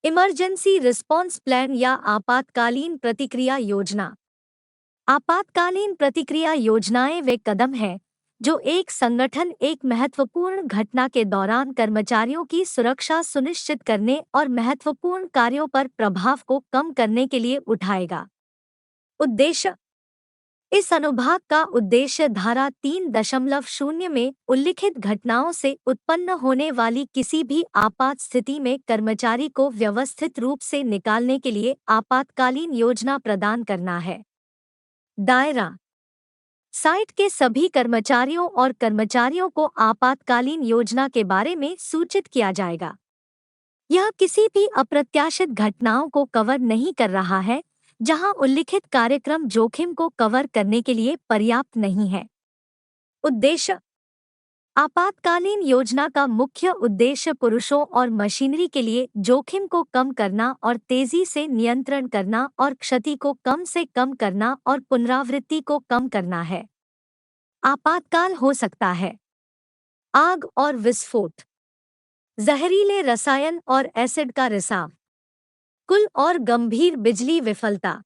Emergency response plan या आपातकालीन प्रतिक्रिया योजना। आपातकालीन प्रतिक्रिया योजनाएं वे कदम हैं जो एक संगठन एक महत्वपूर्ण घटना के दौरान कर्मचारियों की सुरक्षा सुनिश्चित करने और महत्वपूर्ण कार्यों पर प्रभाव को कम करने के लिए उठाएगा। उद्देश्य। इस अनुभाग का उद्देश्य धारा 3.0 में उल्लिखित घटनाओं से उत्पन्न होने वाली किसी भी आपात स्थिति में कर्मचारी को व्यवस्थित रूप से निकालने के लिए आपातकालीन योजना प्रदान करना है। दायरा। साइट के सभी कर्मचारियों और कर्मचारियों को आपातकालीन योजना के बारे में सूचित किया जाएगा। यह किसी भी अप्रत्याशित घटनाओं को कवर नहीं कर रहा है जहां उल्लिखित कार्यक्रम जोखिम को कवर करने के लिए पर्याप्त नहीं है। उद्देश्य। आपातकालीन योजना का मुख्य उद्देश्य पुरुषों और मशीनरी के लिए जोखिम को कम करना और तेजी से नियंत्रण करना और क्षति को कम से कम करना और पुनरावृत्ति को कम करना है। आपातकाल हो सकता है आग और विस्फोट, जहरीले रसायन और एसिड का रिसाव, कुल और गंभीर बिजली विफलता,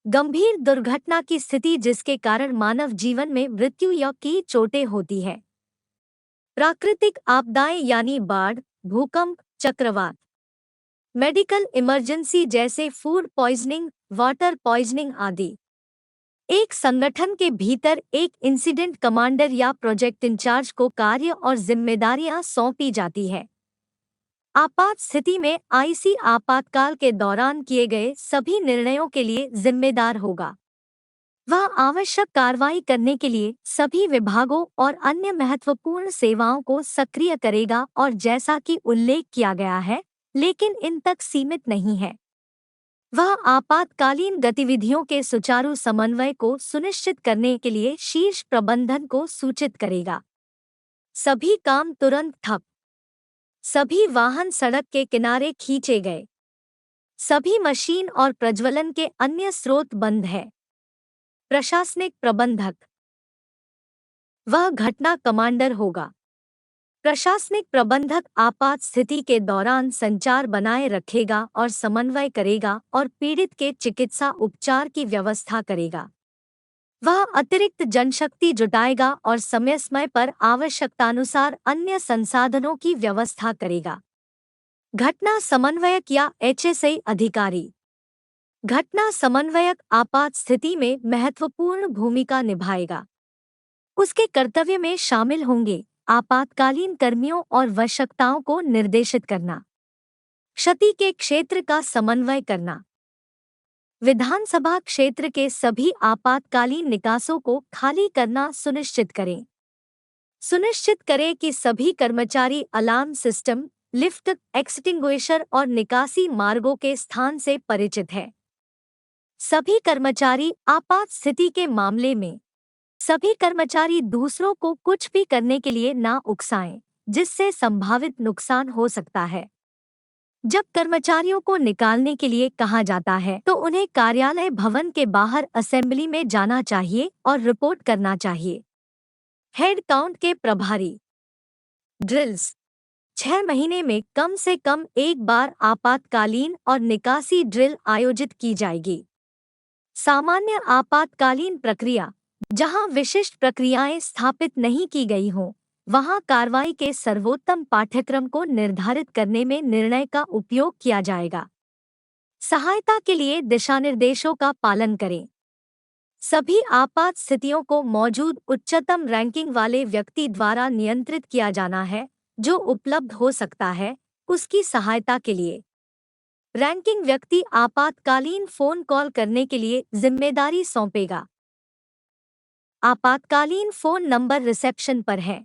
गंभीर दुर्घटना की स्थिति जिसके कारण मानव जीवन में मृत्यु या की चोटें होती है, प्राकृतिक आपदाएं यानी बाढ़, भूकंप, चक्रवात, मेडिकल इमरजेंसी जैसे फूड पॉइजनिंग, वाटर पॉइजनिंग आदि। एक संगठन के भीतर एक इंसिडेंट कमांडर या प्रोजेक्ट इंचार्ज को कार्य और जिम्मेदारियां सौंपी जाती है। आपात स्थिति में आईसी आपातकाल के दौरान किए गए सभी निर्णयों के लिए जिम्मेदार होगा। वह आवश्यक कार्रवाई करने के लिए सभी विभागों और अन्य महत्वपूर्ण सेवाओं को सक्रिय करेगा और जैसा कि उल्लेख किया गया है, लेकिन इन तक सीमित नहीं है। वह आपातकालीन गतिविधियों के सुचारू समन्वय को सुनिश्चित करने के लिए शीर्ष प्रबंधन को सूचित करेगा। सभी काम तुरंत ठप। सभी वाहन सड़क के किनारे खींचे गए। सभी मशीन और प्रज्वलन के अन्य स्रोत बंद है। प्रशासनिक प्रबंधक। वह घटना कमांडर होगा। प्रशासनिक प्रबंधक आपात स्थिति के दौरान संचार बनाए रखेगा और समन्वय करेगा और पीड़ित के चिकित्सा उपचार की व्यवस्था करेगा। वह अतिरिक्त जनशक्ति जुटाएगा और समय पर आवश्यकतानुसार अन्य संसाधनों की व्यवस्था करेगा। घटना समन्वयक या एचएसए अधिकारी। घटना समन्वयक आपात स्थिति में महत्वपूर्ण भूमिका निभाएगा। उसके कर्तव्य में शामिल होंगे आपातकालीन कर्मियों और आवश्यकताओं को निर्देशित करना, क्षति के क्षेत्र का समन्वय करना, विधानसभा क्षेत्र के सभी आपातकालीन निकासों को खाली करना सुनिश्चित करें। सुनिश्चित करें कि सभी कर्मचारी अलार्म सिस्टम, लिफ्ट, एक्सटिंग्विशर और निकासी मार्गों के स्थान से परिचित है। सभी कर्मचारी आपात स्थिति के मामले में सभी कर्मचारी दूसरों को कुछ भी करने के लिए ना उकसाएं, जिससे संभावित नुकसान हो सकता है। जब कर्मचारियों को निकालने के लिए कहा जाता है तो उन्हें कार्यालय भवन के बाहर असेंबली में जाना चाहिए और रिपोर्ट करना चाहिए। हेड काउंट के प्रभारी। ड्रिल्स। 6 महीने में कम से कम एक बार आपातकालीन और निकासी ड्रिल आयोजित की जाएगी। सामान्य आपातकालीन प्रक्रिया। जहां विशिष्ट प्रक्रियाएं स्थापित नहीं की गई हों, वहां कार्रवाई के सर्वोत्तम पाठ्यक्रम को निर्धारित करने में निर्णय का उपयोग किया जाएगा। सहायता के लिए दिशानिर्देशों का पालन करें। सभी आपात स्थितियों को मौजूद उच्चतम रैंकिंग वाले व्यक्ति द्वारा नियंत्रित किया जाना है जो उपलब्ध हो सकता है उसकी सहायता के लिए। रैंकिंग व्यक्ति आपातकालीन फोन कॉल करने के लिए जिम्मेदारी सौंपेगा। आपातकालीन फोन नंबर रिसेप्शन पर है।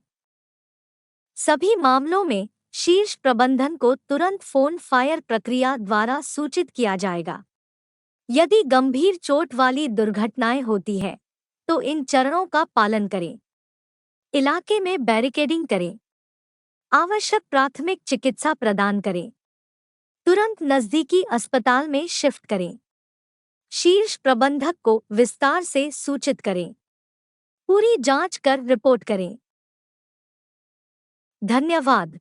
सभी मामलों में शीर्ष प्रबंधन को तुरंत फोन फायर प्रक्रिया द्वारा सूचित किया जाएगा। यदि गंभीर चोट वाली दुर्घटनाएं होती है तो इन चरणों का पालन करें। इलाके में बैरिकेडिंग करें। आवश्यक प्राथमिक चिकित्सा प्रदान करें। तुरंत नजदीकी अस्पताल में शिफ्ट करें। शीर्ष प्रबंधक को विस्तार से सूचित करें। पूरी जांच कर रिपोर्ट करें। धन्यवाद।